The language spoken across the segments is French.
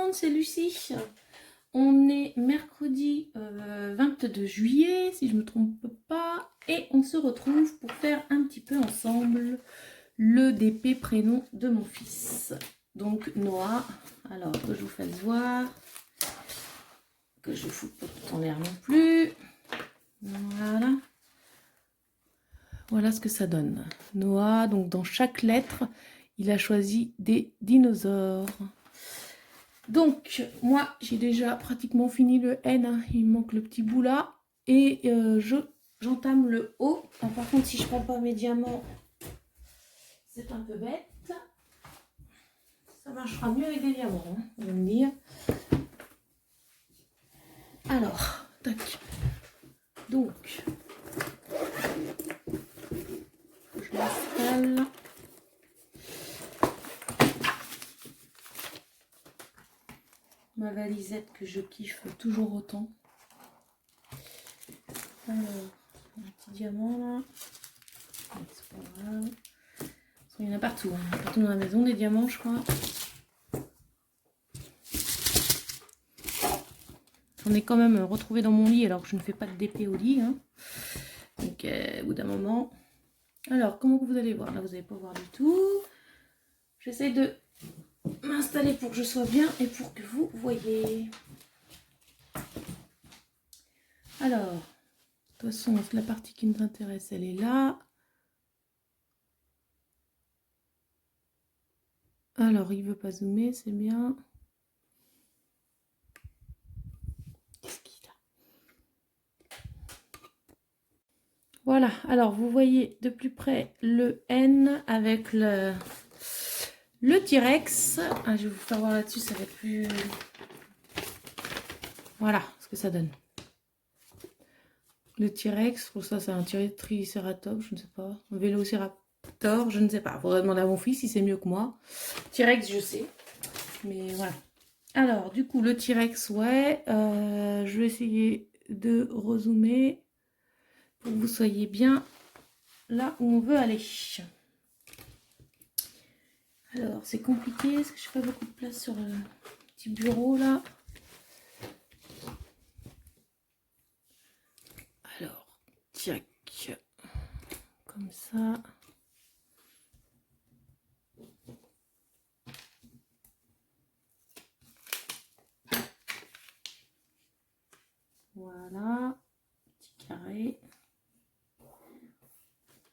monde, c'est Lucie. On est mercredi 22 juillet, si je ne me trompe pas, et on se retrouve pour faire un petit peu ensemble le DP prénom de mon fils. Donc Noah, alors que je vous fasse voir, que je ne fous pas tout en l'air non plus. Voilà. Voilà ce que ça donne. Noah, donc dans chaque lettre, il a choisi des dinosaures. Donc, moi, j'ai déjà pratiquement fini le N. Hein. Il me manque le petit bout là. Et j'entame le O. Ah, par contre, si je ne prends pas mes diamants, c'est un peu bête. Ça marchera mieux avec des diamants, hein, on va me dire. Alors, tac. Donc, je l'installe. Ma valisette que je kiffe toujours autant. Alors, un petit diamant là. C'est pas grave. Il y en a partout. Hein. Partout dans la maison, des diamants, je crois. J'en ai quand même retrouvé dans mon lit alors que je ne fais pas de DP au lit. Hein. Donc, au bout d'un moment. Alors, comment vous allez voir? Là, vous n'allez pas voir du tout. J'essaie de m'installer pour que je sois bien et pour que vous voyez. Alors, de toute façon, la partie qui nous intéresse, elle est là. Alors, il ne veut pas zoomer, c'est bien. Qu'est-ce qu'il a? Voilà, alors vous voyez de plus près le N avec le T-Rex. Ah, je vais vous faire voir là-dessus, ça va être plus... Voilà ce que ça donne. Le T-Rex, pour ça c'est un Triceratops, je ne sais pas. Un Vélociraptor, je ne sais pas. Il faudrait demander à mon fils si c'est mieux que moi. T-Rex, je sais. Mais voilà. Alors, du coup, le T-Rex, ouais. Je vais essayer de rezoomer pour que vous soyez bien là où on veut aller. Alors, c'est compliqué, parce que je fais beaucoup de place sur le petit bureau, là. Alors, tac, comme ça. Voilà, petit carré.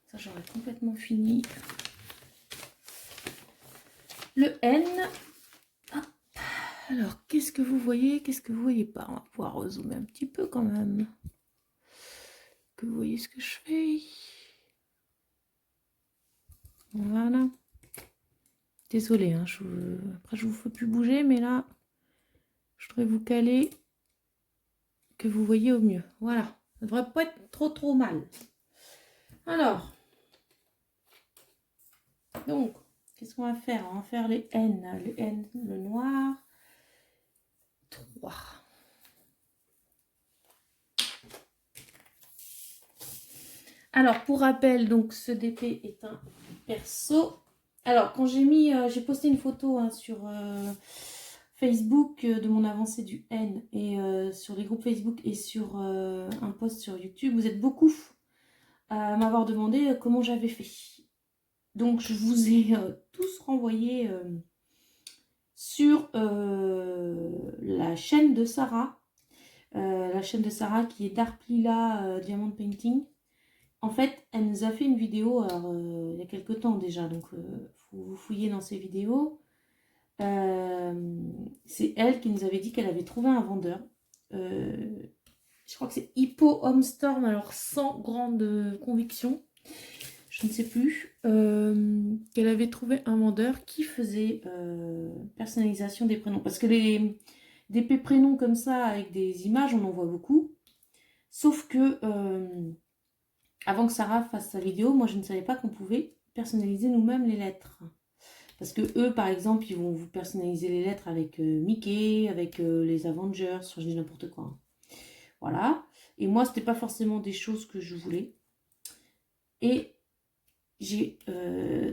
Ça, j'aurais complètement fini. Le N. Hop. Alors, qu'est-ce que vous voyez? Qu'est-ce que vous voyez pas? On va pouvoir rezoomer un petit peu quand même. Que vous voyez ce que je fais. Voilà. Désolée, hein, après je vous fais plus bouger, mais là, je voudrais vous caler que vous voyez au mieux. Voilà, ça devrait pas être trop mal. Alors, donc, qu'est-ce qu'on va faire? On va faire les N. Le N, le noir. 3. Alors, pour rappel, donc ce DP est un perso. Alors, quand j'ai posté une photo hein, sur Facebook de mon avancée du N et sur les groupes Facebook et sur un post sur YouTube, vous êtes beaucoup à m'avoir demandé comment j'avais fait. Donc, je vous ai tous renvoyé sur la chaîne de Sarah. La chaîne de Sarah qui est Dark Lila Diamond Painting. En fait, elle nous a fait une vidéo alors, il y a quelques temps déjà, donc faut vous fouiller dans ses vidéos. C'est elle qui nous avait dit qu'elle avait trouvé un vendeur. Je crois que c'est Hippo Home Storm, alors sans grande conviction, je ne sais plus. Qu'elle avait trouvé un vendeur qui faisait personnalisation des prénoms. Parce que des prénoms comme ça, avec des images, on en voit beaucoup. Sauf que... avant que Sarah fasse sa vidéo, moi je ne savais pas qu'on pouvait personnaliser nous-mêmes les lettres. Parce que eux, par exemple, ils vont vous personnaliser les lettres avec Mickey, avec les Avengers, je dis n'importe quoi. Voilà. Et moi, c'était pas forcément des choses que je voulais. Et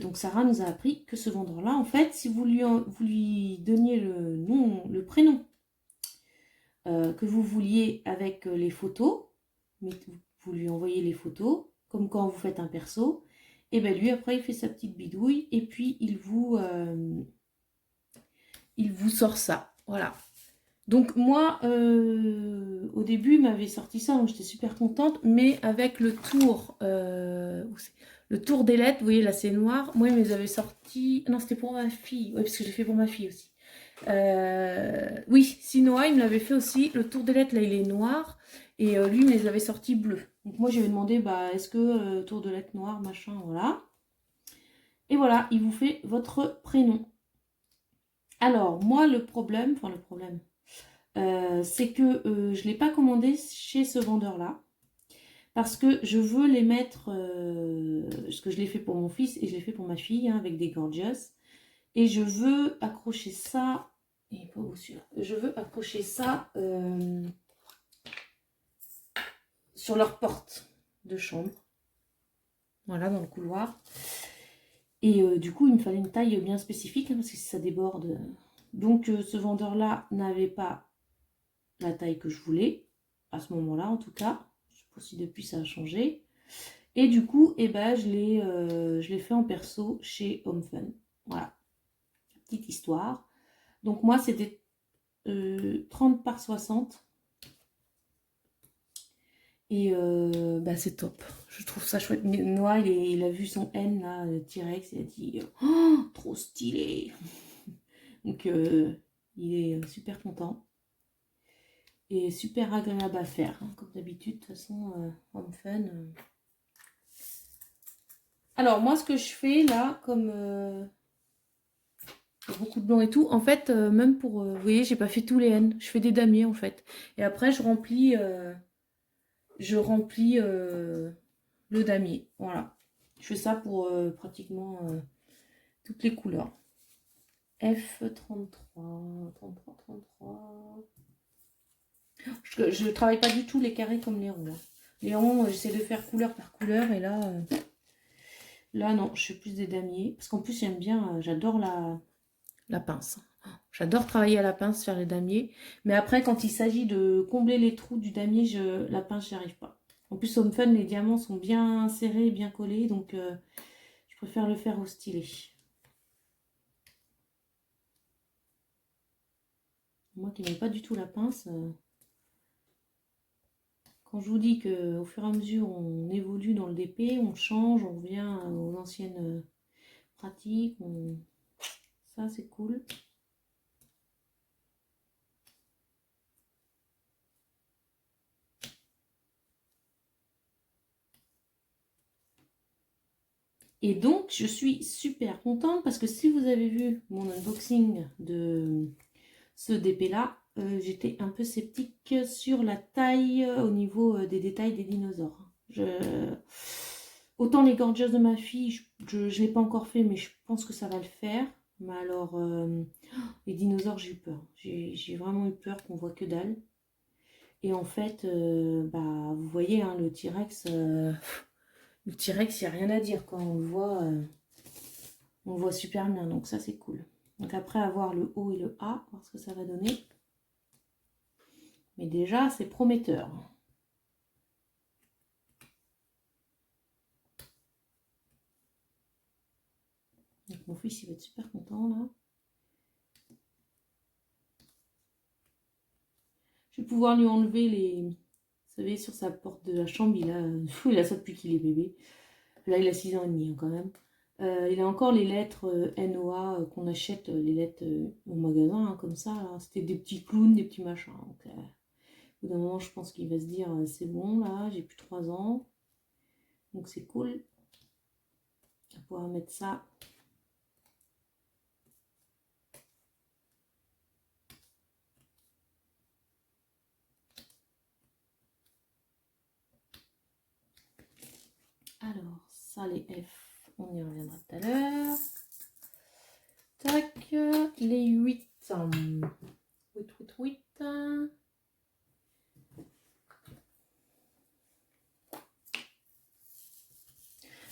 donc Sarah nous a appris que ce vendeur-là, en fait, si vous lui donniez le nom, le prénom que vous vouliez avec les photos, mais vous lui envoyez les photos, comme quand vous faites un perso, et bien lui après il fait sa petite bidouille et puis il vous sort ça. Voilà. Donc moi, au début, il m'avait sorti ça, donc j'étais super contente, mais avec le tour des lettres, vous voyez là c'est noir, moi il me les avait sortis, non c'était pour ma fille, oui parce que j'ai fait pour ma fille aussi. Oui, Sinoa, il me l'avait fait aussi, le tour des lettres là il est noir, et lui il me les avait sortis bleus. Donc moi je lui ai demandé, bah est-ce que tour de lettres noir, machin, voilà. Et voilà, il vous fait votre prénom. Alors moi le problème, c'est que je ne l'ai pas commandé chez ce vendeur-là. Parce que je veux les mettre, parce que je l'ai fait pour mon fils et je l'ai fait pour ma fille, hein, avec des gorgeous. Et je veux accrocher ça, et pas où celui-là, je veux accrocher ça sur leur porte de chambre. Voilà, dans le couloir. Et du coup, il me fallait une taille bien spécifique, hein, parce que si ça déborde. Donc ce vendeur-là n'avait pas la taille que je voulais, à ce moment-là en tout cas. Je sais pas si depuis ça a changé. Et du coup, eh ben, je l'ai fait en perso chez Home Fun. Voilà, petite histoire. Donc moi, c'était 30 par 60. Et bah, c'est top. Je trouve ça chouette. Noah, il a vu son N, là, T-Rex, il a dit « Oh, trop stylé !» Donc, il est super content. Et super agréable à faire, hein, comme d'habitude. De toute façon, Home Fun... Alors, moi, ce que je fais, là, comme beaucoup de blanc et tout, en fait, même pour... vous voyez, j'ai pas fait tous les N. Je fais des damiers, en fait. Et après, je remplis le damier. Voilà. Je fais ça pour pratiquement toutes les couleurs. F33, 33, 33... Je ne travaille pas du tout les carrés comme les ronds. Hein. Les ronds, j'essaie de faire couleur par couleur, et là... Là, non, je fais plus des damiers. Parce qu'en plus, j'aime bien, j'adore la pince. J'adore travailler à la pince, faire les damiers. Mais après, quand il s'agit de combler les trous du damier, la pince, j'y arrive pas. En plus, Home Fun, les diamants sont bien serrés, bien collés. Donc, je préfère le faire au stylet. Moi qui n'aime pas du tout la pince, quand je vous dis qu'au fur et à mesure, on évolue dans le DP, on change, on revient aux anciennes pratiques. Ça, c'est cool. Et donc, je suis super contente parce que si vous avez vu mon unboxing de ce DP-là, j'étais un peu sceptique sur la taille au niveau des détails des dinosaures. Autant les gorgeous de ma fille, je ne l'ai pas encore fait, mais je pense que ça va le faire. Mais alors, les dinosaures, j'ai eu peur. J'ai vraiment eu peur qu'on voit que dalle. Et en fait, bah, vous voyez, hein, le T-Rex... Le T-Rex, il n'y a rien à dire quand on le voit super bien, donc ça c'est cool. Donc après avoir le O et le A, voir ce que ça va donner. Mais déjà, c'est prometteur. Donc mon fils, il va être super content là. Je vais pouvoir lui enlever les... Vous savez, sur sa porte de la chambre, il a ça depuis qu'il est bébé. Là, il a 6 ans et demi hein, quand même. Il a encore les lettres NOA qu'on achète, les lettres au magasin, hein, comme ça. C'était des petits clowns, des petits machins. Donc, au bout d'un moment, je pense qu'il va se dire, c'est bon, là, j'ai plus 3 ans. Donc, c'est cool. On va pouvoir mettre ça. Alors, ça, les F, on y reviendra tout à l'heure. Tac, les 8. 8, 8, 8.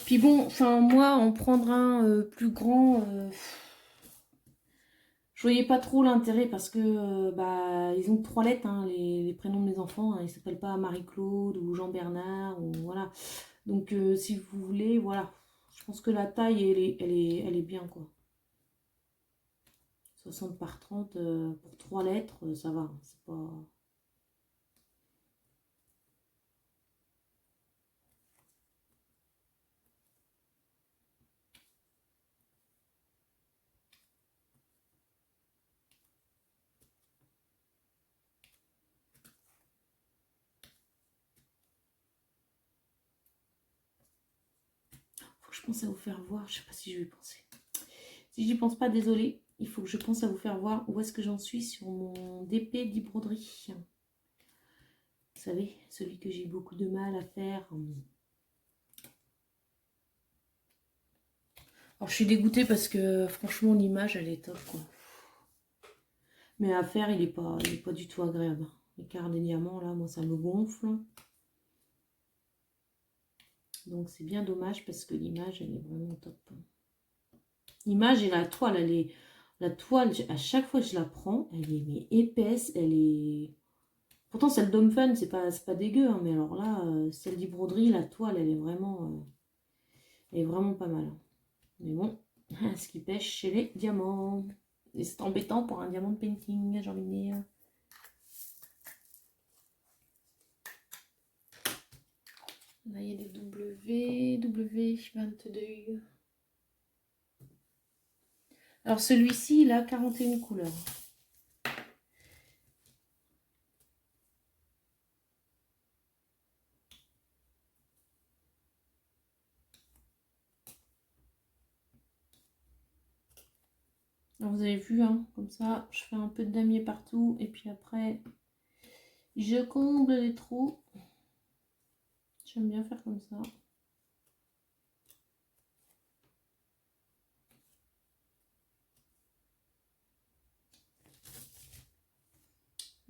Puis bon, enfin moi, en prendre un plus grand, je voyais pas trop l'intérêt parce que bah ils ont que 3 lettres, hein, les prénoms de mes enfants, hein, ils s'appellent pas Marie-Claude ou Jean-Bernard ou voilà. Donc si vous voulez, voilà. Je pense que la taille elle est bien quoi. 60 par 30 pour 3 lettres, ça va, hein, c'est pas. Faut que je pense à vous faire voir, je sais pas si je vais y penser. Si j'y pense pas, désolé, il faut que je pense à vous faire voir où est-ce que j'en suis sur mon DP d'e-broderie. Vous savez, celui que j'ai beaucoup de mal à faire. Alors je suis dégoûtée parce que franchement l'image elle est top quoi. Mais à faire il est pas du tout agréable. L'écart des diamants là, moi ça me gonfle. Donc c'est bien dommage parce que l'image elle est vraiment top. L'image et la toile, la toile, à chaque fois que je la prends, elle est mais épaisse, elle est. Pourtant celle d'Homme Fun, c'est pas dégueu, hein, mais alors là, celle d'e-broderie, la toile, elle est vraiment pas mal. Mais bon, ce qui pêche chez les diamants. Et c'est embêtant pour un diamant de painting, j'ai envie de dire. Là, il y a des W22. Alors celui-ci, il a 41 couleurs. Alors vous avez vu, hein, comme ça, je fais un peu de damier partout. Et puis après, je comble les trous. J'aime bien faire comme ça.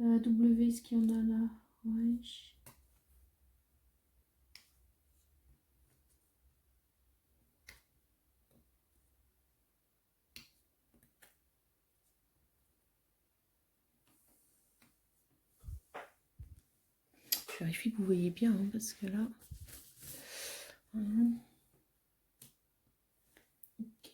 W, est-ce qu'il y en a là? Ouais. Je vérifie que vous voyez bien, hein, parce que là... Okay.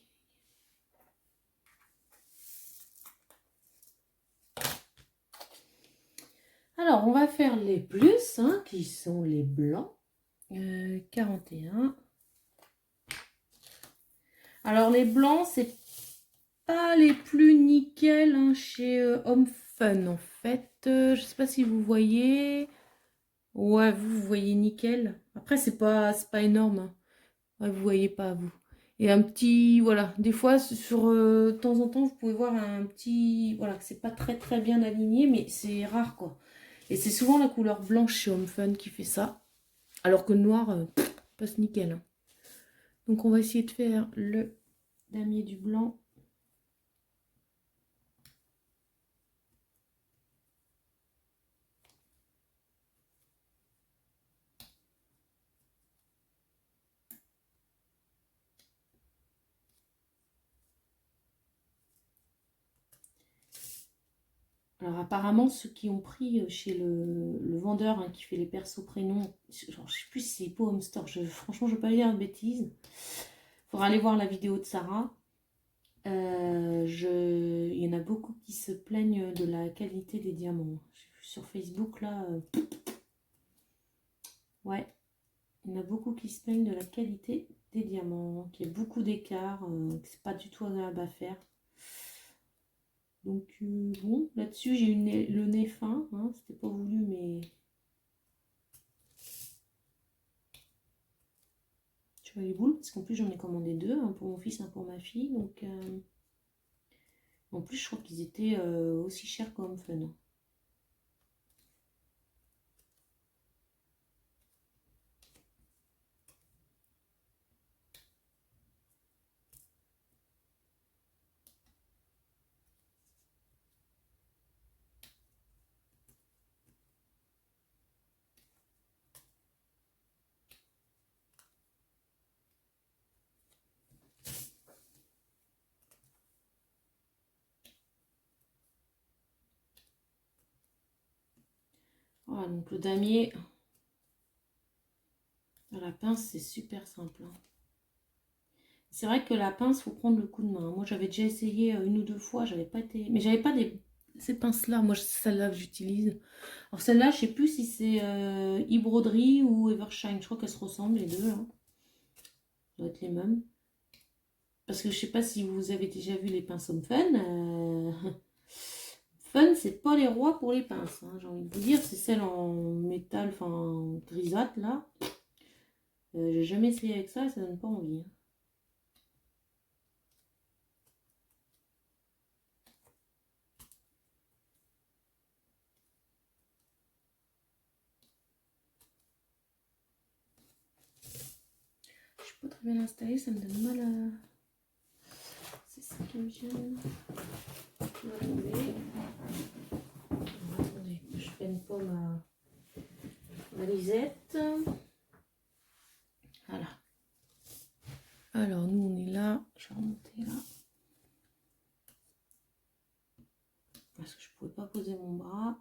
Alors, on va faire les plus, hein, qui sont les blancs. 41. Alors, les blancs, c'est pas les plus nickel, hein, chez Home Fun, en fait. Je sais pas si vous voyez. Ouais, vous voyez nickel. Après, c'est pas énorme, hein. Ouais, vous voyez pas, vous. Et un petit, voilà, des fois, sur de temps en temps, vous pouvez voir un petit, voilà, c'est pas très très bien aligné, mais c'est rare, quoi. Et c'est souvent la couleur blanche chez Home Fun qui fait ça, alors que le noir passe nickel, hein. Donc on va essayer de faire le damier du blanc. Alors apparemment, ceux qui ont pris chez le vendeur, hein, qui fait les persos prénoms, genre, je sais plus si c'est Hippo Home Store, franchement je ne veux pas dire de bêtises. Faudra aller voir la vidéo de Sarah. Il y en a beaucoup qui se plaignent de la qualité des diamants. Sur Facebook là, ouais, il y en a beaucoup qui se plaignent de la qualité des diamants, qu'il y a beaucoup d'écart, que c'est pas du tout agréable à faire. Donc bon, là-dessus j'ai eu le nez fin, hein, c'était pas voulu mais tu vois les boules, parce qu'en plus j'en ai commandé deux, un pour mon fils, un pour ma fille, donc en plus je crois qu'ils étaient aussi chers qu'Home Fun. Voilà, donc le damier à la pince, c'est super simple. Hein. C'est vrai que la pince, faut prendre le coup de main. Moi, j'avais déjà essayé une ou deux fois, j'avais pas été... Mais j'avais pas ces pinces-là. Moi, c'est celle-là que j'utilise. Alors celle-là, je sais plus si c'est e-broderie ou Evershine. Je crois qu'elles se ressemblent les deux. Hein. Ça doit être les mêmes. Parce que je sais pas si vous avez déjà vu les pinces Homme Fun. Fun, c'est pas les rois pour les pinces. Hein, j'ai envie de vous dire, c'est celle en métal, enfin grisâtre là. J'ai jamais essayé avec ça, ça donne pas envie. Hein. Je suis pas très bien installée, ça me donne mal à... C'est ça qui me gêne. Attendez, je peine pas ma lisette. Voilà. Alors nous on est là, je vais remonter là. Parce que je pouvais pas poser mon bras.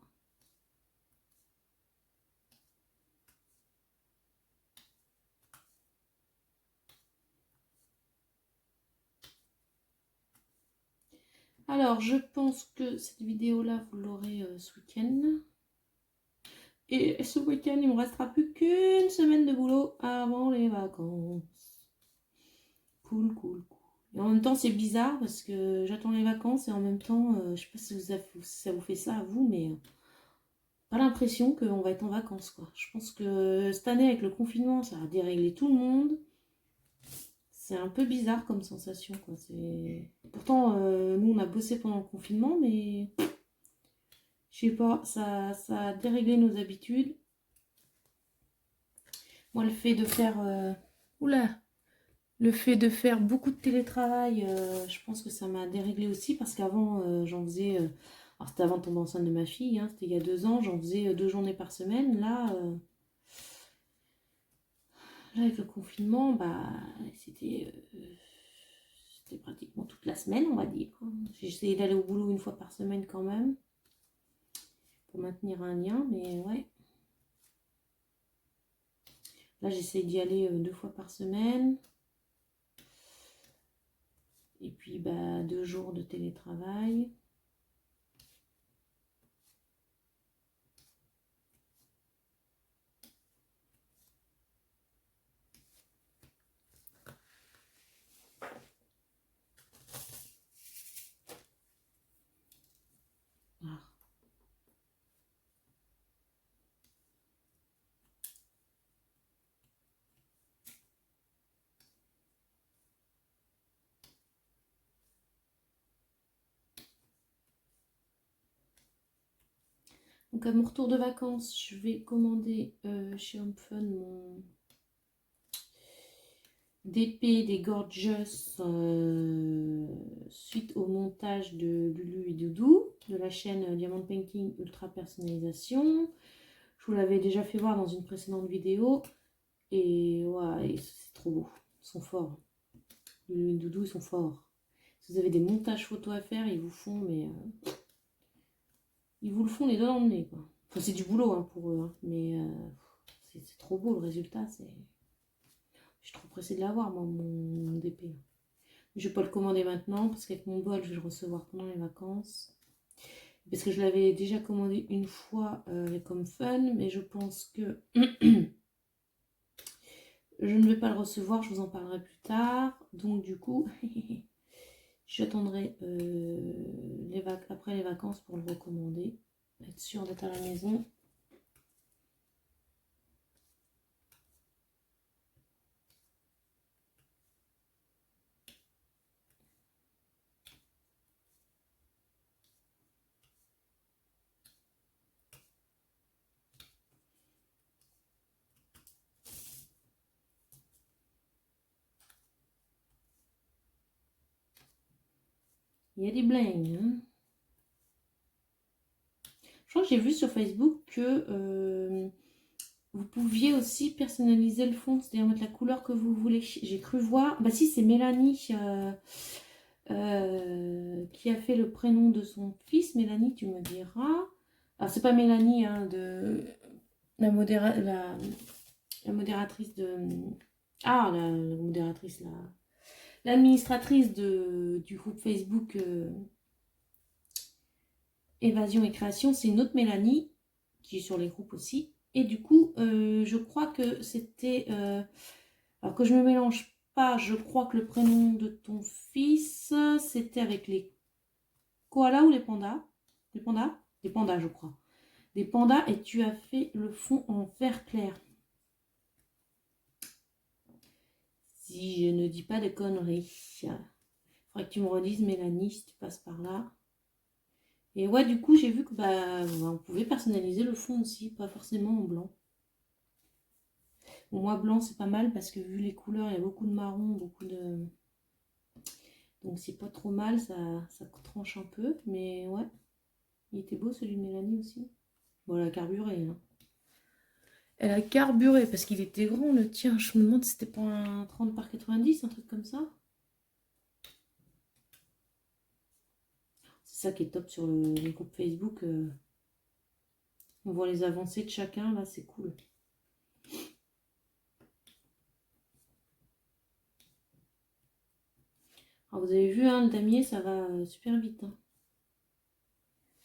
Alors, je pense que cette vidéo-là, vous l'aurez ce week-end. Et ce week-end, il me restera plus qu'une semaine de boulot avant les vacances. Cool, cool, cool. Et en même temps, c'est bizarre parce que j'attends les vacances et en même temps, je sais pas si ça vous fait ça à vous, mais pas l'impression qu'on va être en vacances, quoi. Je pense que cette année, avec le confinement, ça a déréglé tout le monde. C'est un peu bizarre comme sensation, quoi. Pourtant, nous, on a bossé pendant le confinement, mais je sais pas, ça a déréglé nos habitudes. Moi, le fait de faire... Oula! Le fait de faire beaucoup de télétravail, je pense que ça m'a déréglé aussi, parce qu'avant, j'en faisais... alors, c'était avant de tomber enceinte de ma fille, hein, c'était il y a 2 ans, j'en faisais 2 journées par semaine. Là, avec le confinement, bah, c'était pratiquement toute la semaine, on va dire. J'ai essayé d'aller au boulot une fois par semaine quand même, pour maintenir un lien, mais ouais. Là, j'essaye d'y aller 2 fois par semaine. Et puis, bah, 2 jours de télétravail. Ah. Donc, à mon retour de vacances, je vais commander chez Home Fun mon DP des Gorgeous suite au montage de Lulu et Doudou de la chaîne Diamond Painting Ultra Personnalisation. Je vous l'avais déjà fait voir dans une précédente vidéo et ouais, c'est trop beau. Ils sont forts. Lulu et Doudou, ils sont forts. Si vous avez des montages photos à faire, ils vous font, mais ils vous le font les doigts dans le nez, quoi. Enfin, c'est du boulot hein, pour eux, hein, mais c'est trop beau le résultat. Je suis trop pressée de l'avoir, moi, mon DP. Je vais pas le commander maintenant parce qu'avec mon bol, je vais le recevoir pendant les vacances. Parce que je l'avais déjà commandé une fois comme fun, mais je pense que je ne vais pas le recevoir, je vous en parlerai plus tard. Donc du coup, j'attendrai après les vacances pour le recommander. Être sûr d'être à la maison. Il y a des blingues. Hein. Je crois que j'ai vu sur Facebook que vous pouviez aussi personnaliser le fond, c'est-à-dire mettre la couleur que vous voulez. J'ai cru voir, bah si, c'est Mélanie qui a fait le prénom de son fils. Mélanie, tu me diras. Alors, c'est pas Mélanie hein, la, modéra la modératrice de... Ah, la modératrice, l'administratrice du groupe Facebook Évasion et Création, c'est une autre Mélanie, qui est sur les groupes aussi. Et du coup, je crois que c'était... alors que je me mélange pas, je crois que le prénom de ton fils, c'était avec les koalas ou les pandas? Les pandas? Les pandas, je crois. Des pandas, et tu as fait le fond en vert clair. Si je ne dis pas de conneries. Il faudrait que tu me redises, Mélanie, si tu passes par là. Et ouais, du coup, j'ai vu que on pouvait personnaliser le fond aussi, pas forcément en blanc. Bon, moi, blanc, c'est pas mal parce que vu les couleurs, il y a beaucoup de marron, beaucoup de... Donc, c'est pas trop mal, ça tranche un peu. Mais ouais, il était beau celui de Mélanie aussi. Bon, elle a carburé, hein. Elle a carburé parce qu'il était grand le tien. Je me demande si c'était pas un 30 par 90, un truc comme ça. C'est ça qui est top sur le groupe Facebook. On voit les avancées de chacun, là, c'est cool. Alors, vous avez vu, hein, le damier, ça va super vite. Hein.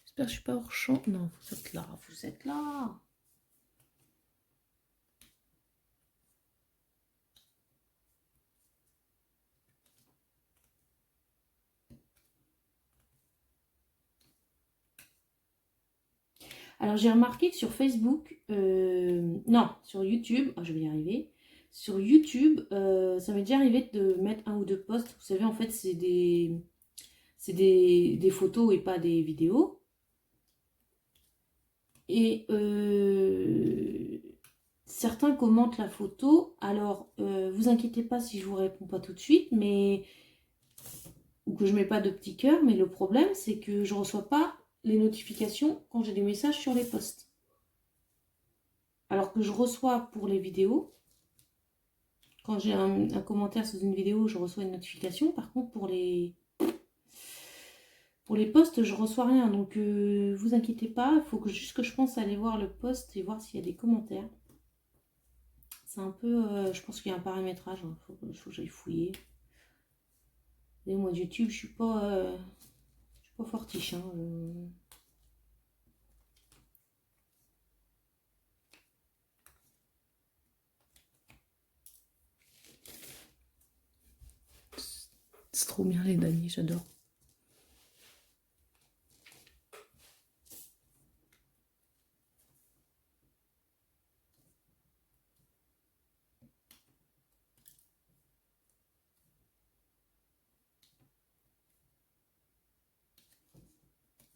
J'espère que je suis pas hors champ. Non, vous êtes là, vous êtes là. Alors, j'ai remarqué que sur Facebook, non, sur YouTube, oh, je vais y arriver. Sur YouTube, ça m'est déjà arrivé de mettre un ou deux posts. Vous savez, en fait, c'est des photos et pas des vidéos. Et certains commentent la photo. Alors, vous inquiétez pas si je vous réponds pas tout de suite, mais ou que je mets pas de petits cœurs. Mais le problème, c'est que je reçois pas les notifications quand j'ai des messages sur les posts. Alors que je reçois pour les vidéos. Quand j'ai un commentaire sous une vidéo, je reçois une notification. Par contre, pour les posts, je reçois rien. Donc, vous inquiétez pas. Il faut juste que je pense à aller voir le post et voir s'il y a des commentaires. C'est un peu... je pense qu'il y a un paramétrage. Il faut que j'aille fouiller. Et moi, de YouTube, je suis pas fortiche. Hein, C'est trop bien les damiers, j'adore.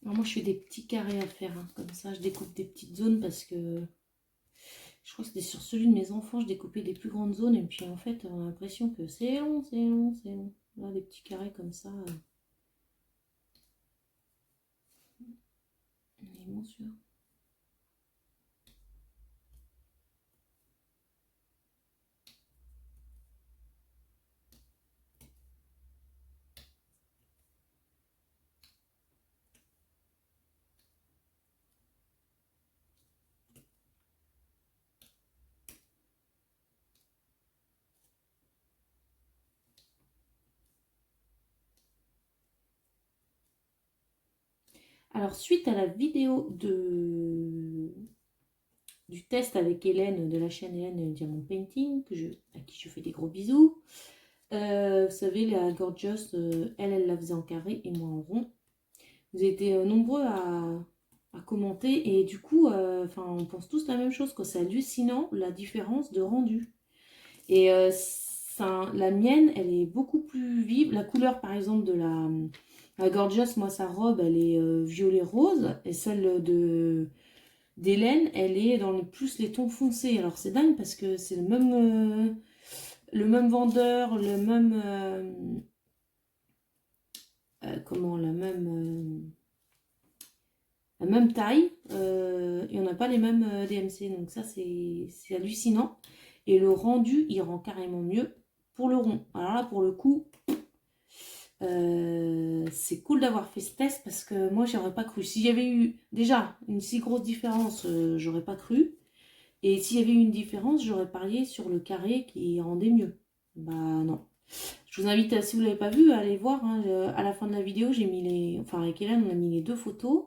Alors moi, je fais des petits carrés à faire. Hein, comme ça, je découpe des petites zones parce que... Je crois que c'était sur celui de mes enfants, je découpais des plus grandes zones. Et puis en fait, on a l'impression que c'est long, c'est long, c'est long. Là, des petits carrés comme ça. Immense, celui-là. Alors, suite à la vidéo du test avec Hélène de la chaîne Hélène Diamond Painting, à qui je fais des gros bisous, vous savez, la Gorgeous, elle la faisait en carré et moi en rond. Vous étiez nombreux à commenter et du coup, on pense tous la même chose, que c'est hallucinant la différence de rendu. Et la mienne, elle est beaucoup plus vive. La couleur, par exemple, de la Gorgeous, moi, sa robe, elle est violet-rose. Et celle d'Hélène, elle est dans plus les tons foncés. Alors, c'est dingue parce que c'est le même vendeur, le même... comment, la même taille. Et on n'a pas les mêmes DMC. Donc, ça, c'est hallucinant. Et le rendu, il rend carrément mieux pour le rond. Alors là, pour le coup, c'est cool d'avoir fait ce test parce que moi, j'aurais pas cru. S'il y avait eu déjà une si grosse différence, j'aurais pas cru. Et s'il y avait eu une différence, j'aurais parié sur le carré qui rendait mieux. Bah non. Je vous invite, si vous ne l'avez pas vu, à aller voir. Hein. À la fin de la vidéo, j'ai mis les... Enfin, avec Hélène, on a mis les 2 photos,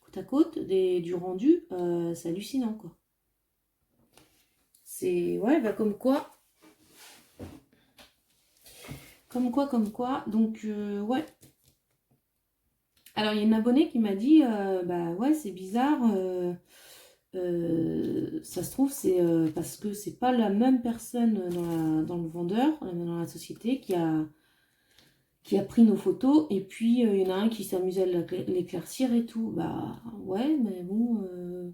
côte à côte, du rendu. C'est hallucinant, quoi. C'est... Ouais, bah comme quoi. Comme quoi. Donc, ouais. Alors, il y a une abonnée qui m'a dit, bah ouais, c'est bizarre. Ça se trouve, c'est parce que c'est pas la même personne dans le vendeur, dans la société, qui a pris nos photos. Et puis, il y en a un qui s'amuse à l'éclaircir et tout. Bah ouais, mais bon,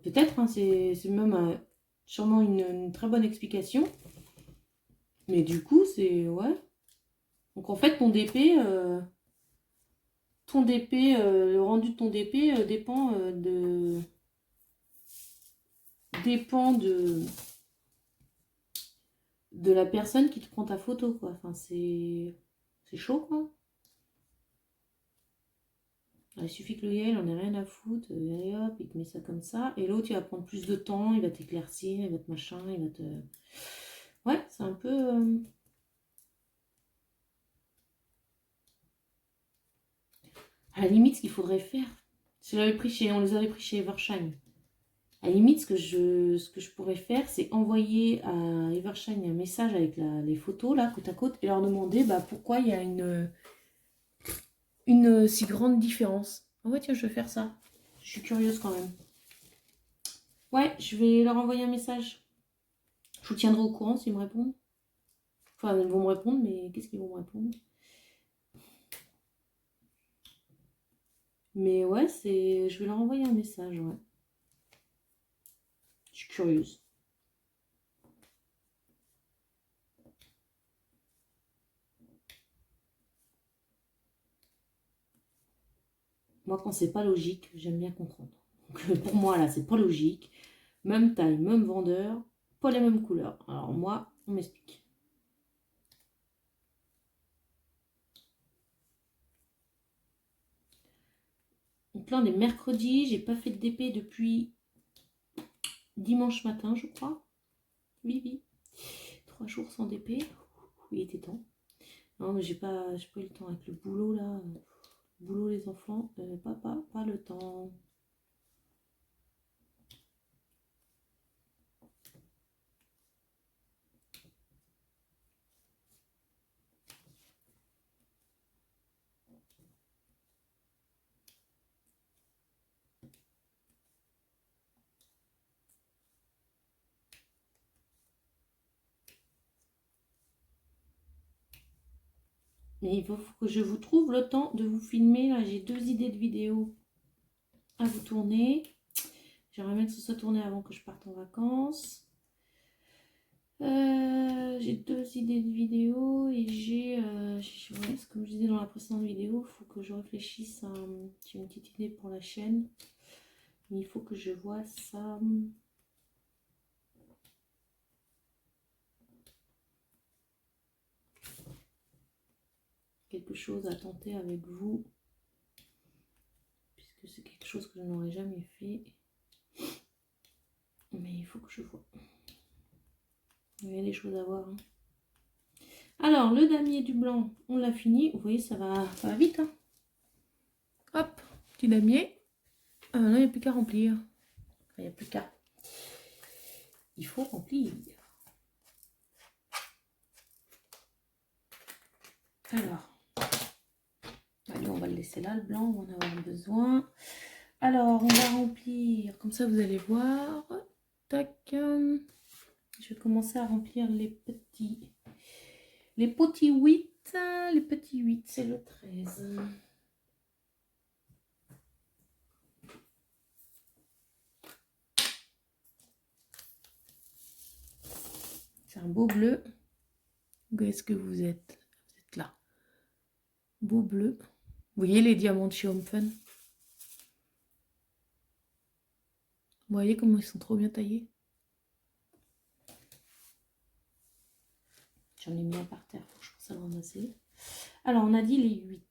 peut-être, hein, c'est même sûrement une très bonne explication. Mais du coup, c'est... Ouais. Donc en fait, le rendu de ton DP dépend de la personne qui te prend ta photo, quoi. Enfin, c'est chaud, quoi. Alors, il suffit que le gars, il en ait rien à foutre. Allez hop, il te met ça comme ça. Et l'autre, il va prendre plus de temps, il va t'éclaircir, il va te machin, il va te... Ouais, c'est un peu... À la limite, ce qu'il faudrait faire, on les avait pris chez Evershine. À la limite, ce que je pourrais faire, c'est envoyer à Evershine un message avec les photos, là, côte à côte, et leur demander bah, pourquoi il y a une si grande différence. Ah ouais, tiens, je vais faire ça. Je suis curieuse quand même. Ouais, je vais leur envoyer un message. Je vous tiendrai au courant s'ils me répondent. Enfin, ils vont me répondre, mais qu'est-ce qu'ils vont me répondre? Mais ouais, je vais leur envoyer un message, ouais. Je suis curieuse. Moi, quand c'est pas logique, j'aime bien comprendre. Donc, pour moi, là, c'est pas logique. Même taille, même vendeur, pas les mêmes couleurs. Alors moi, on m'explique. Donc là, on est mercredi. J'ai pas fait de DP depuis dimanche matin, je crois. Oui. 3 jours sans DP. Il était temps. Non, mais j'ai pas eu le temps avec le boulot, là. Le boulot, les enfants. Pas le temps. Mais il faut que je vous trouve le temps de vous filmer. Là, j'ai 2 idées de vidéos à vous tourner. J'aimerais bien que ce soit tourné avant que je parte en vacances. J'ai 2 idées de vidéos et comme je disais dans la précédente vidéo, il faut que je réfléchisse à j'ai une petite idée pour la chaîne. Mais il faut que je vois ça. Quelque chose à tenter avec vous. Puisque c'est quelque chose que je n'aurais jamais fait. Mais il faut que je vois. Il y a des choses à voir. Hein. Alors, le damier du blanc, on l'a fini. Vous voyez, ça va vite. Hein. Hop, petit damier. Là, il n'y a plus qu'à remplir. Enfin, il n'y a plus qu'à. Il faut remplir. Alors, allez, on va le laisser là, le blanc, on va en avoir besoin. Alors, on va remplir, comme ça vous allez voir. Tac. Je vais commencer à remplir les petits 8. Les petits 8, c'est le 13. C'est un beau bleu. Où est-ce que vous êtes? Vous êtes là. Beau bleu. Vous voyez les diamants de chez Home Fun? Vous voyez comment ils sont trop bien taillés? J'en ai mis un par terre, faut que je pense à le ramasser. Alors, on a dit les 8.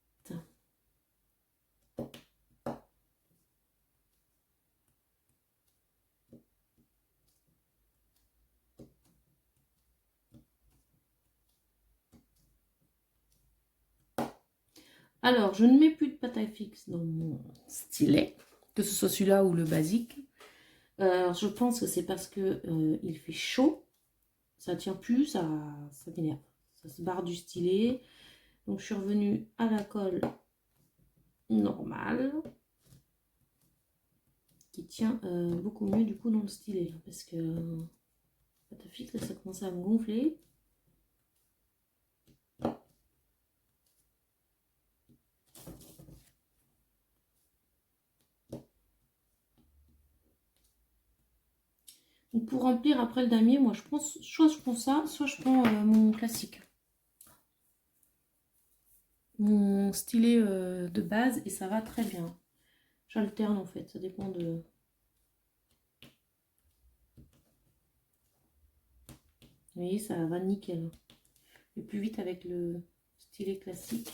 Alors, je ne mets plus de pâte fixe dans mon stylet, que ce soit celui-là ou le basique. Je pense que c'est parce que il fait chaud. Ça tient plus, ça m'énerve. Ça se barre du stylet. Donc, je suis revenue à la colle normale, qui tient beaucoup mieux du coup dans le stylet. Parce que pâte fixe, là, ça commence à me gonfler. Donc pour remplir après le damier, moi je pense, soit je prends ça, soit je prends mon classique. Mon stylet de base et ça va très bien. J'alterne en fait, ça dépend de... Vous voyez, ça va nickel. Et plus vite avec le stylet classique.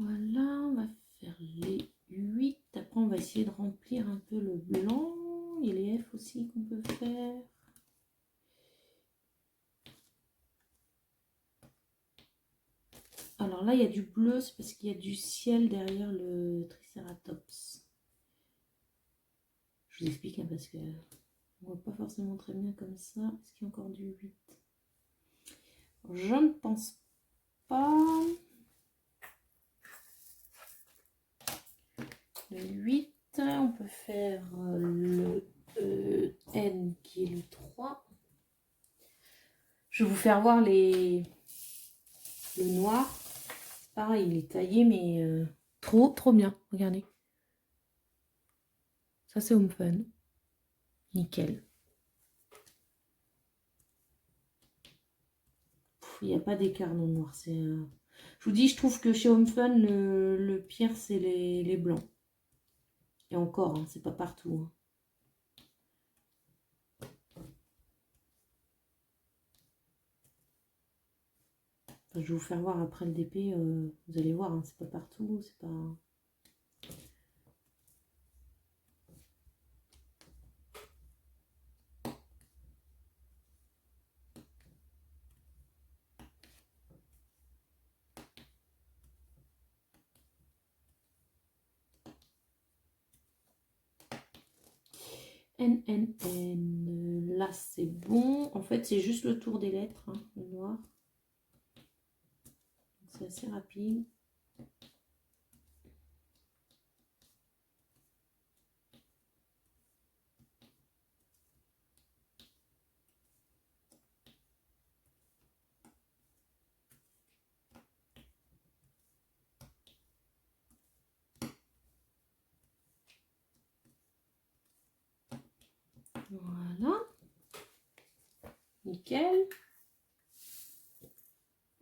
Voilà, on va faire les 8. Après, on va essayer de remplir un peu le blanc. Il y a les F aussi qu'on peut faire. Alors là, il y a du bleu, c'est parce qu'il y a du ciel derrière le Triceratops. Je vous explique, hein, parce que on voit pas forcément très bien comme ça. Est-ce qu'il y a encore du 8? Je ne pense pas. Le 8, on peut faire le N qui est le 3. Je vais vous faire voir le noir. C'est pareil, il est taillé, mais trop bien. Regardez. Ça, c'est Home Fun. Nickel. Il n'y a pas d'écart dans le noir. Je vous dis, je trouve que chez Home Fun, le pire, c'est les blancs. Et encore, hein, c'est pas partout. Hein. Enfin, je vais vous faire voir après le DP. Vous allez voir, hein, c'est pas partout. C'est pas... N, N, N. Là, c'est bon. En fait, c'est juste le tour des lettres, hein, le noir. C'est assez rapide. Voilà. Nickel.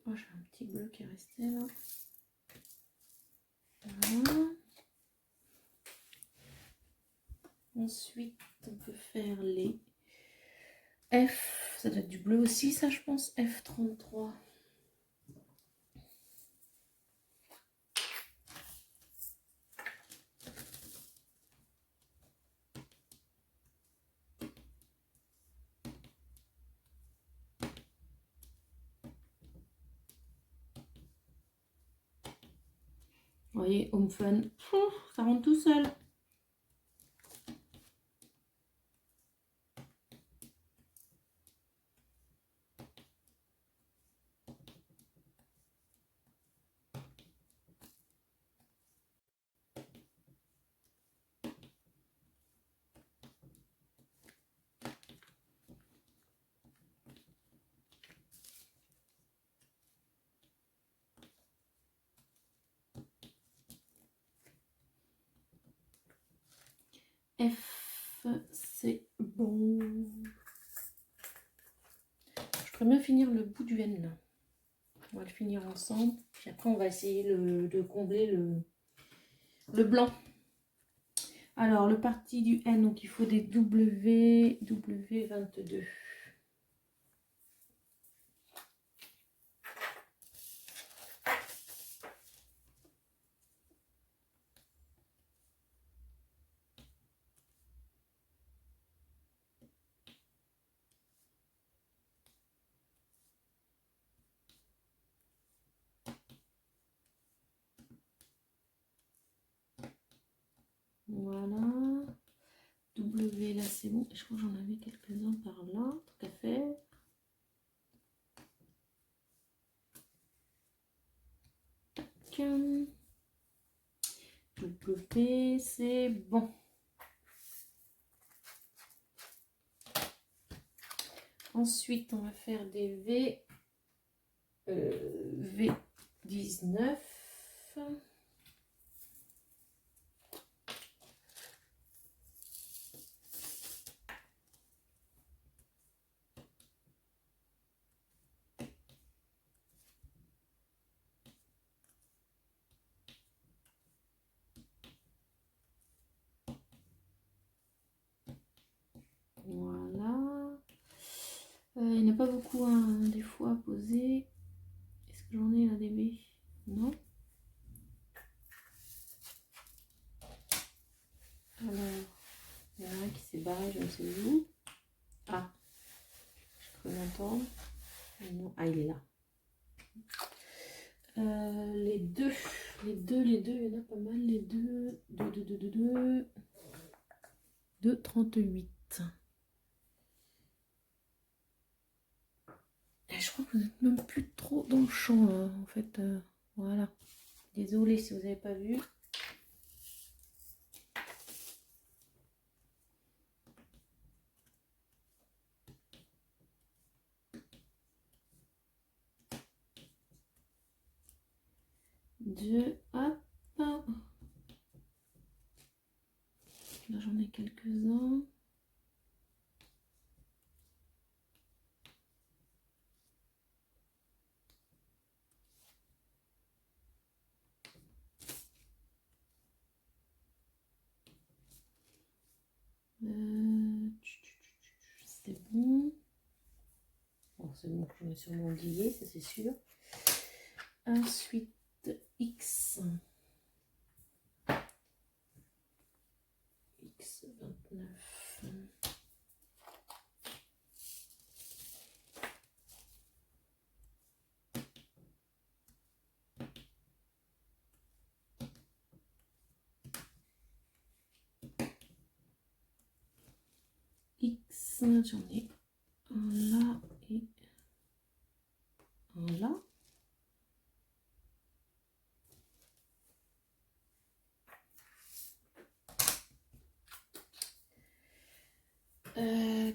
Oh, j'ai un petit bleu qui est resté là. Voilà. Ensuite, on peut faire les F. Ça doit être du bleu aussi, ça, je pense. F33. Vous voyez, Home Fun, ça rentre tout seul. F, c'est bon. Je pourrais bien finir le bout du N là. On va le finir ensemble. Puis après, on va essayer de combler le blanc. Alors, le parti du N, donc il faut des W22. Voilà. W là c'est bon. Je crois que j'en avais quelques-uns par là. Tout à faire. W c'est bon. Ensuite on va faire des V. V19. Voilà. Il n'y en a pas beaucoup hein, des fois à poser. Est-ce que j'en ai là des B? Non. Alors, il y en a un qui s'est barré, je ne sais où. Ah, je peux l'entendre. Non. Ah, il est là. Les deux, il y en a pas mal. Les deux, 38. Je crois que vous n'êtes même plus trop dans le champ là, en fait. Voilà. Désolée si vous n'avez pas vu. Hop. Là j'en ai quelques-uns. C'est bon. Bon, c'est bon que j'en ai sûrement oublié, ça c'est sûr. Ensuite, X. X29. X, j'en ai un là et un là.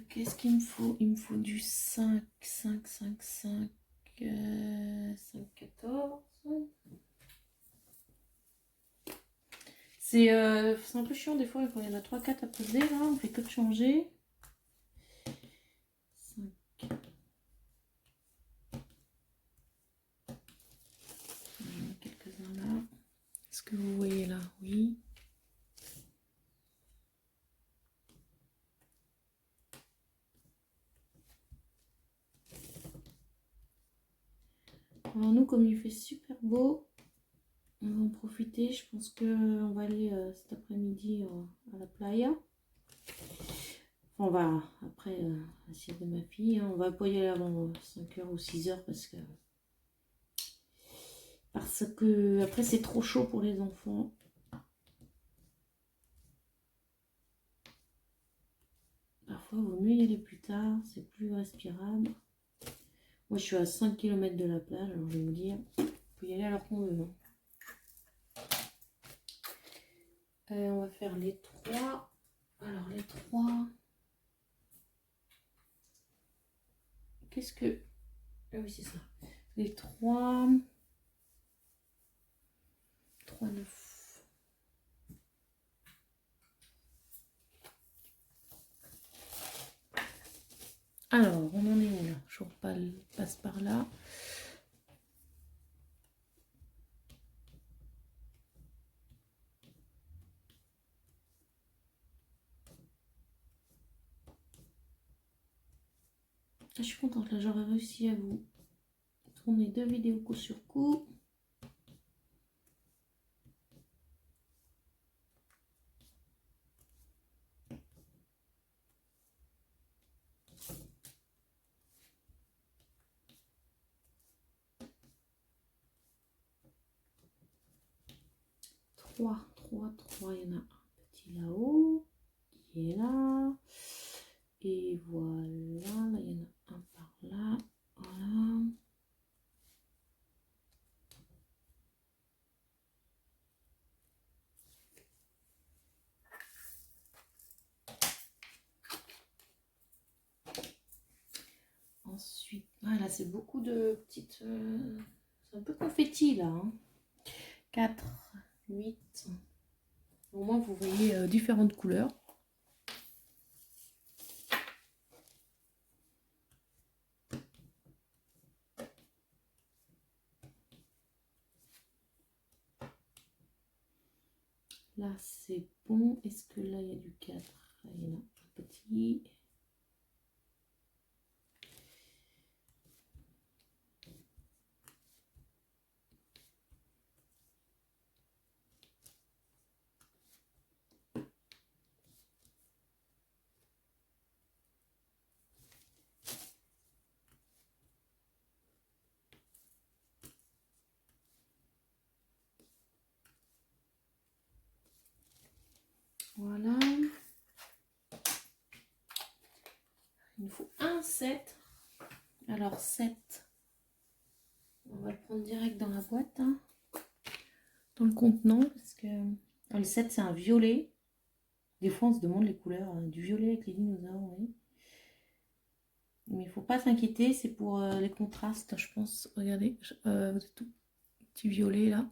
Qu'est-ce qu'il me faut? Il me faut du 5, 5, 5, 5, 5, 14. C'est un peu chiant des fois quand il y en a 3, 4 à poser là, on fait que de changer. 5. Il y en a quelques-uns là. Est-ce que vous voyez là? Oui. Alors nous, comme il fait super beau, on va en profiter. Je pense qu'on va aller cet après-midi à la playa. Enfin, on va, après, la de ma fille, hein, on va pas y aller avant 5h ou 6h parce que après c'est trop chaud pour les enfants. Parfois, il vaut mieux y aller plus tard, c'est plus respirable. Moi, je suis à 5 km de la plage, alors je vais vous dire, on peut y aller à l'heure qu'on veut. On va faire les 3. Alors, les 3. Qu'est-ce que... Ah oui, c'est ça. Les 3. 3, 9. Alors, on en est où là? Je passe par là. Je suis contente, là j'aurais réussi à vous tourner 2 vidéos coup sur coup. Trois, il y en a un petit là-haut, qui est là. Et voilà, là il y en a un par là. Voilà. Ensuite, là c'est beaucoup de petites... c'est un peu confetti là. 4, 8. Au moins vous voyez différentes couleurs. Là c'est bon. Est-ce que là il y a du 4? Il y en a un petit. Voilà. Il nous faut un 7. Alors 7. On va le prendre direct dans la boîte. Hein, dans le contenant. Parce que le 7 c'est un violet. Des fois on se demande les couleurs. Du violet avec les dinosaures. Oui. Mais il ne faut pas s'inquiéter. C'est pour les contrastes je pense. Regardez. Vous êtes tout petit violet là.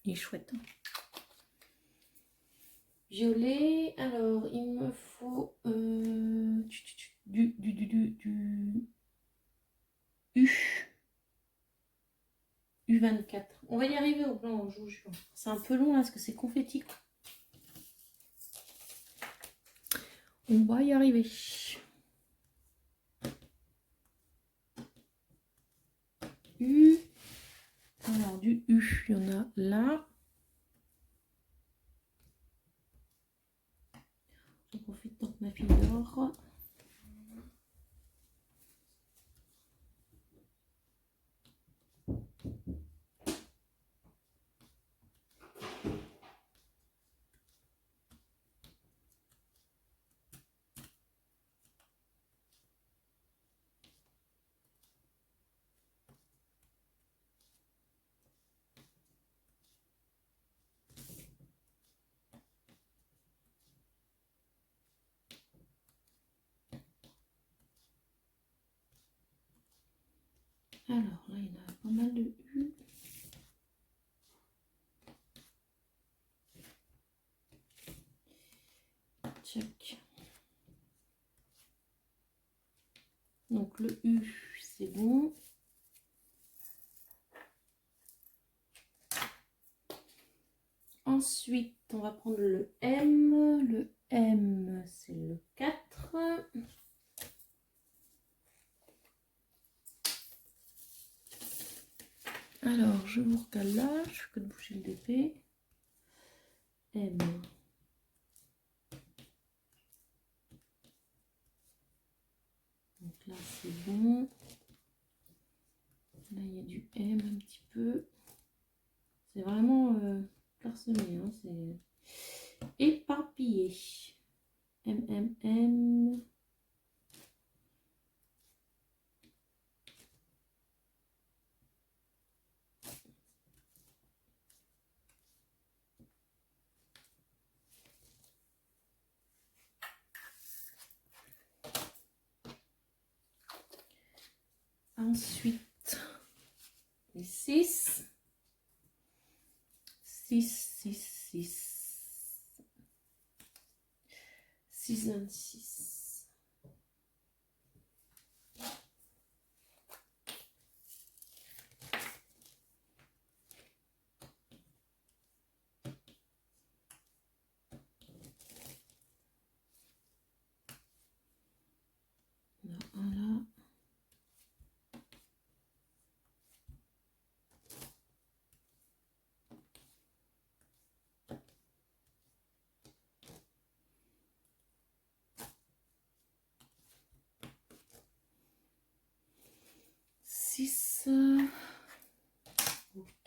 Il est chouette. Hein. Violet, alors il me faut du U. U24. On va y arriver au blanc, je vous jure. C'est un peu long là parce que c'est confetti. On va y arriver. U. Alors du U, il y en a là. J'en profite tant que ma fille dort. Alors là, il y en a pas mal de U. Check. Donc le U, c'est bon. Ensuite, on va prendre le M. Le M, c'est le 4. Alors, je vous recale là. Je fais que de bouger le DP. M. Donc là, c'est bon. Là, il y a du M un petit peu. C'est vraiment clairsemé. Hein, c'est éparpillé. M, M, M. Ensuite, les 6. 6, 6, 6. 6, 26.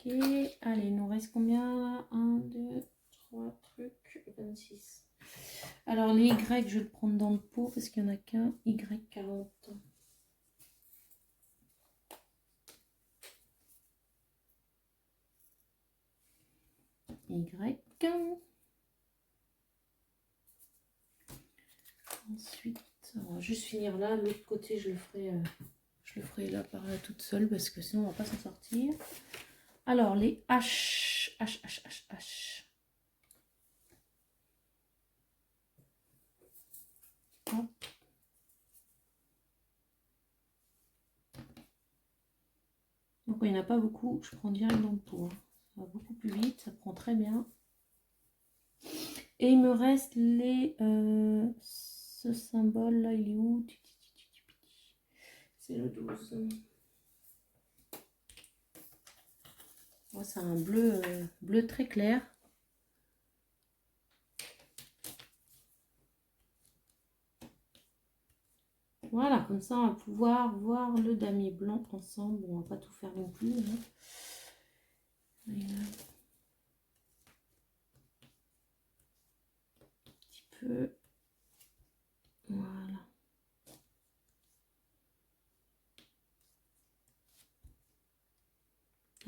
Allez, il nous reste combien là? 1, 2, 3 trucs, 26. Alors les Y, je vais le prendre dans le pot parce qu'il n'y en a qu'un. Y40. Y. Ensuite, on va juste finir là. L'autre côté, je le ferai là par là toute seule parce que sinon on va pas s'en sortir. Alors les H. Hop. Donc il n'y en a pas beaucoup, je prends direct dans le pot. Hein. Ça va beaucoup plus vite, ça prend très bien. Et il me reste les... ce symbole là, il est où? C'est le 12. Moi, c'est un bleu, bleu très clair. Voilà, comme ça, on va pouvoir voir le damier blanc ensemble. Bon, on va pas tout faire non plus. Hein. Un petit peu. Voilà.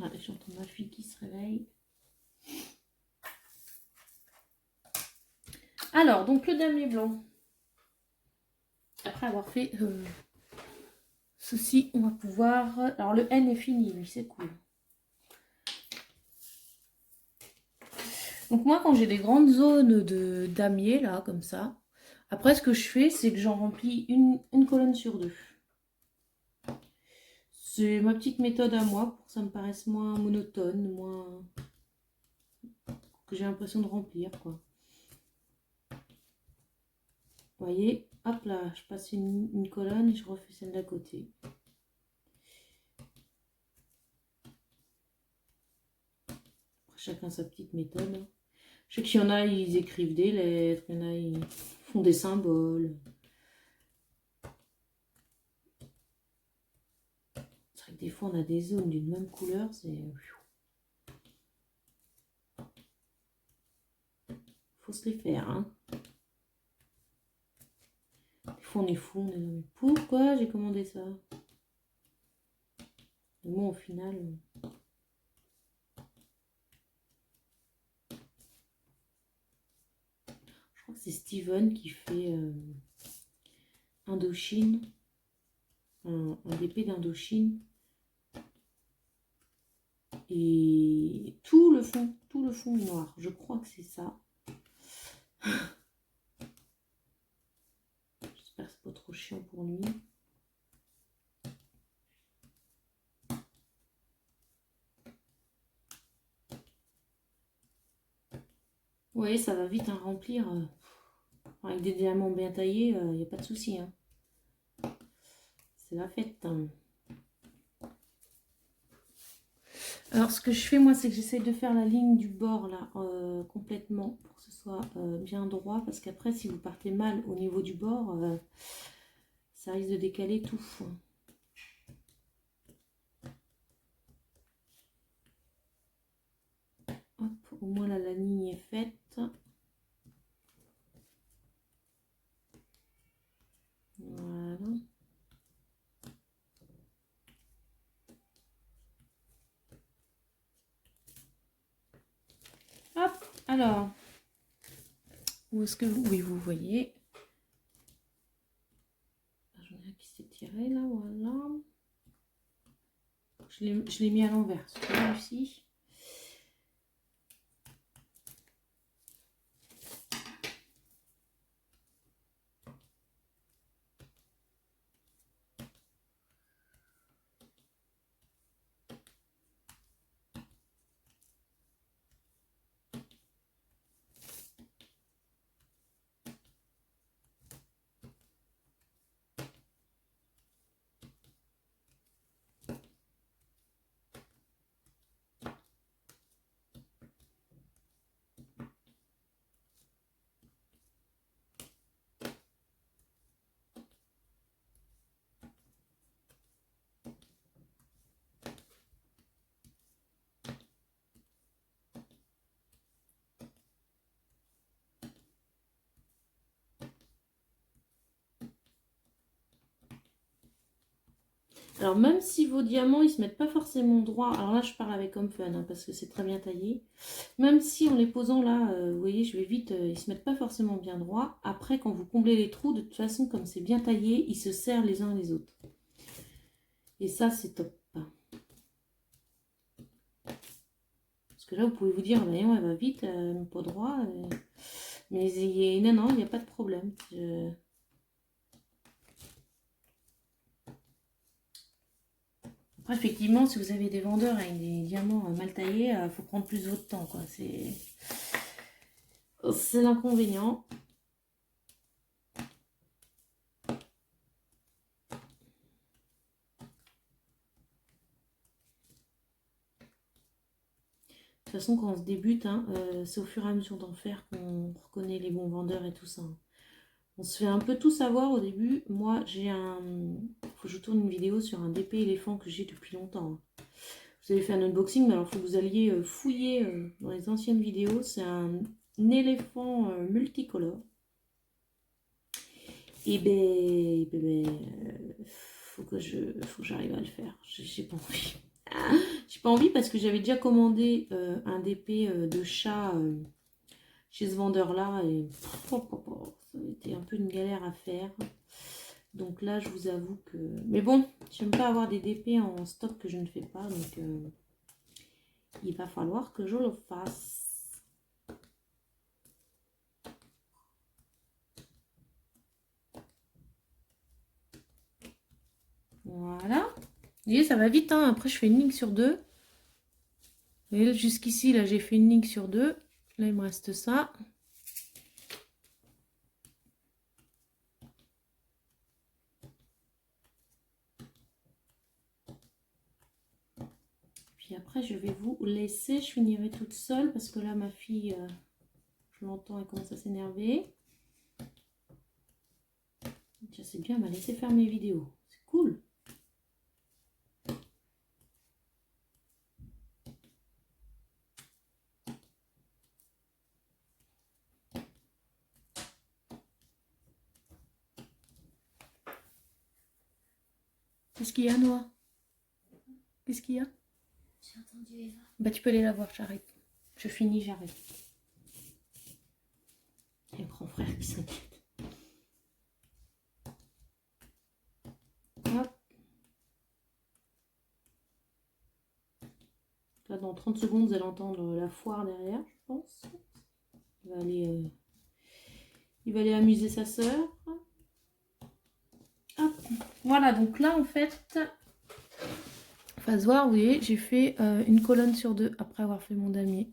Ah, j'entends ma fille qui se réveille. Alors, donc le damier blanc. Après avoir fait ceci, on va pouvoir... Alors, le N est fini, lui, c'est cool. Donc moi, quand j'ai des grandes zones de damier, là, comme ça, après, ce que je fais, c'est que j'en remplis une colonne sur deux. C'est ma petite méthode à moi, pour que ça me paraisse moins monotone, moins... que j'ai l'impression de remplir, quoi. Vous voyez, hop là, je passe une colonne et je refais celle d'à côté. Après, chacun sa petite méthode. Je sais qu'il y en a, ils écrivent des lettres, il y en a, ils font des symboles. C'est vrai que des fois, on a des zones d'une même couleur, c'est... Faut se les faire, hein. Des fois, on est fou, on est là, mais pourquoi j'ai commandé ça? Mais bon, au final... Je crois que c'est Steven qui fait Indochine. Un DP d'Indochine. Et tout le fond est noir. Je crois que c'est ça. J'espère que c'est pas trop chiant pour lui. Vous voyez, ça va vite à remplir. Avec des diamants bien taillés, il n'y a pas de souci. Hein. C'est la fête. Hein. Alors, ce que je fais, moi, c'est que j'essaie de faire la ligne du bord, là, complètement, pour que ce soit bien droit. Parce qu'après, si vous partez mal au niveau du bord, ça risque de décaler tout. Hop, au moins, là, la ligne est faite. Voilà. Hop, alors, où est-ce que vous... Oui, vous voyez. J'en ai un qui s'est tiré, là, voilà. Je l'ai mis à l'envers, c'est réussi. Alors, même si vos diamants, ils se mettent pas forcément droit. Alors là, je parle avec Home Fun, hein, parce que c'est très bien taillé. Même si en les posant là, vous voyez, je vais vite, ils se mettent pas forcément bien droit. Après, quand vous comblez les trous, de toute façon, comme c'est bien taillé, ils se serrent les uns les autres. Et ça, c'est top. Parce que là, vous pouvez vous dire, voyons, elle va vite, pas droit. Mais non, il n'y a pas de problème. Après, effectivement, si vous avez des vendeurs avec des diamants mal taillés, il faut prendre plus votre temps, quoi. C'est l'inconvénient. De toute façon, quand on se débute, hein, c'est au fur et à mesure d'en faire qu'on reconnaît les bons vendeurs et tout ça. On se fait un peu tout savoir au début. Moi, j'ai un... Faut que je tourne une vidéo sur un DP éléphant que j'ai depuis longtemps. Vous avez fait un unboxing, mais alors il faut que vous alliez fouiller dans les anciennes vidéos. C'est un éléphant multicolore. Et faut que j'arrive à le faire. J'ai pas envie. J'ai pas envie parce que j'avais déjà commandé un DP de chat chez ce vendeur-là et ça a été un peu une galère à faire. Donc là, je vous avoue que... Mais bon, j'aime pas avoir des DP en stock que je ne fais pas, donc il va falloir que je le fasse. Voilà. Vous voyez, ça va vite, hein. Après, je fais une ligne sur deux. Vous voyez, jusqu'ici, là, j'ai fait une ligne sur deux. Là, il me reste ça. Puis après, je vais vous laisser. Je finirai toute seule parce que là, ma fille, je l'entends, elle commence à s'énerver. Tiens, c'est bien, elle m'a laissé faire mes vidéos. C'est cool. Qu'est-ce qu'il y a, Noah? Qu'est-ce qu'il y a? J'ai entendu Eva. Bah, tu peux aller la voir, j'arrête. Je finis, j'arrête. Il y a un grand frère qui s'inquiète. Hop. Là, dans 30 secondes, vous allez entendre la foire derrière, je pense. Il va aller amuser sa sœur. Hop. Voilà, donc là, en fait, va se voir, vous voyez, j'ai fait une colonne sur deux après avoir fait mon damier.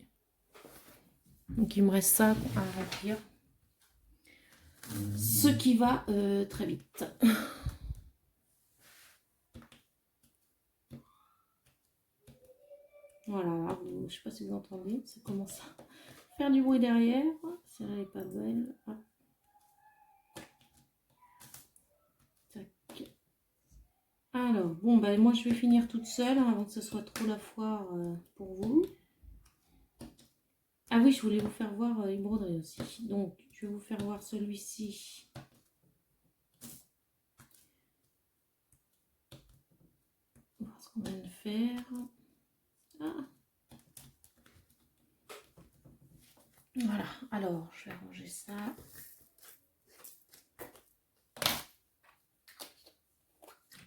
Donc, il me reste ça à remplir. Ce qui va très vite. Voilà, je ne sais pas si vous entendez, ça commence à faire du bruit derrière. Celle-là n'est pas belle. Hop. Tac. Alors, bon, bah, moi je vais finir toute seule hein, avant que ce soit trop la foire pour vous. Ah oui, je voulais vous faire voir une broderie aussi. Donc, je vais vous faire voir celui-ci. On va voir ce qu'on vient de faire. Ah. Voilà, alors je vais ranger ça. Un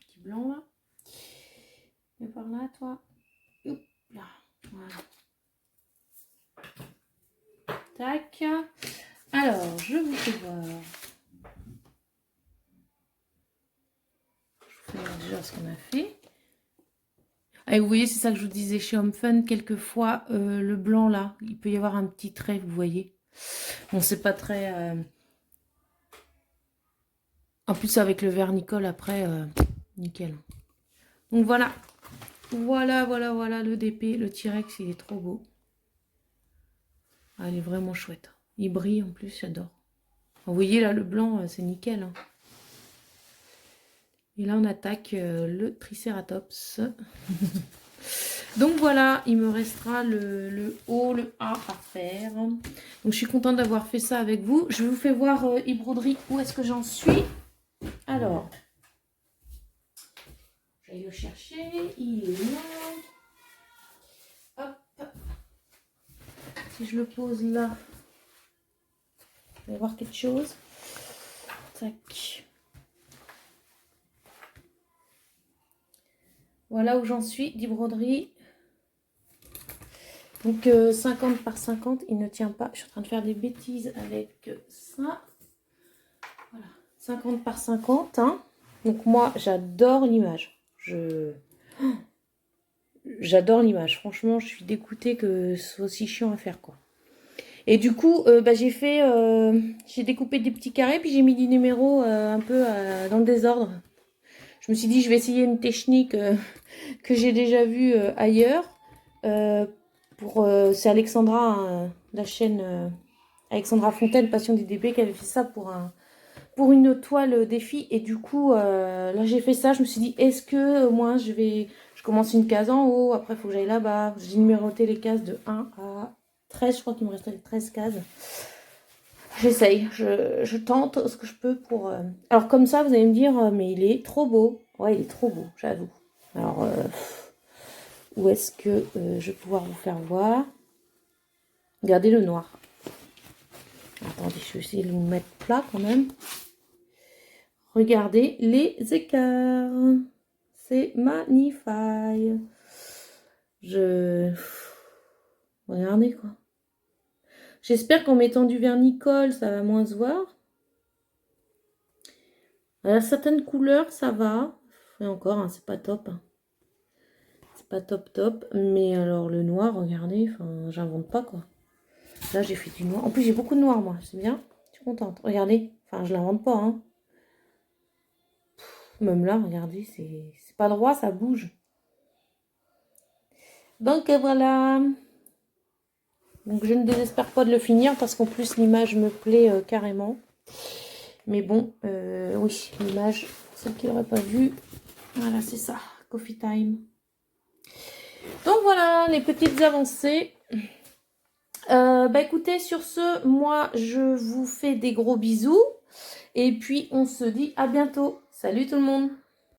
petit blanc là. Et par là, toi. Hop là, voilà. Tac. Alors, je vous fais voir. Je vous fais voir déjà ce qu'on a fait. Et vous voyez, c'est ça que je vous disais chez Home Fun, quelquefois le blanc là, il peut y avoir un petit trait, vous voyez. Bon, c'est pas très... En plus, avec le vernicole après, nickel. Donc voilà. Voilà le DP, le T-Rex, il est trop beau. Ah, il est vraiment chouette. Il brille en plus, j'adore. Vous voyez là, le blanc, c'est nickel. Hein. Et là, on attaque le Triceratops. Donc voilà, il me restera le haut, le A à faire. Donc je suis contente d'avoir fait ça avec vous. Je vous fais voir e-broderie, où est-ce que j'en suis. Alors, vais le chercher. Il est là. Hop. Si je le pose là, je vais voir quelque chose. Tac. Voilà où j'en suis, 10 broderies. Donc 50 par 50, il ne tient pas. Je suis en train de faire des bêtises avec ça. Voilà, 50 par 50. Hein. Donc moi, j'adore l'image. J'adore l'image. Franchement, je suis dégoûtée que ce soit aussi chiant à faire, quoi. Et du coup, j'ai découpé des petits carrés, puis j'ai mis des numéros un peu dans le désordre. Je me suis dit, je vais essayer une technique que j'ai déjà vue ailleurs. C'est Alexandra, hein, la chaîne Alexandra Fontaine, Passion des DB, qui avait fait ça pour une toile défi. Et du coup, là j'ai fait ça. Je me suis dit, est-ce que moi je commence une case en haut, après il faut que j'aille là-bas. J'ai numéroté les cases de 1 à 13. Je crois qu'il me restait 13 cases. J'essaye, je tente ce que je peux pour... Alors comme ça, vous allez me dire, mais il est trop beau. Ouais, il est trop beau, j'avoue. Alors, où est-ce que je vais pouvoir vous faire voir? Regardez le noir. Attendez, je vais essayer de vous mettre plat quand même. Regardez les écarts. C'est magnifique. Regardez quoi. J'espère qu'en mettant du vernis-colle, ça va moins se voir. Alors, certaines couleurs, ça va. Et encore, hein, c'est pas top. Hein. C'est pas top. Mais alors, le noir, regardez, enfin, j'invente pas quoi. Là, j'ai fait du noir. En plus, j'ai beaucoup de noir, moi. C'est bien. Je suis contente. Regardez. Enfin, je l'invente pas. Hein. Même là, regardez, c'est pas droit, ça bouge. Donc, voilà. Donc, je ne désespère pas de le finir parce qu'en plus, l'image me plaît carrément. Mais bon, oui, l'image, pour ceux qui n'auraient pas vu, voilà, c'est ça. Coffee time. Donc, voilà, les petites avancées. Écoutez, sur ce, moi, je vous fais des gros bisous. Et puis, on se dit à bientôt. Salut tout le monde!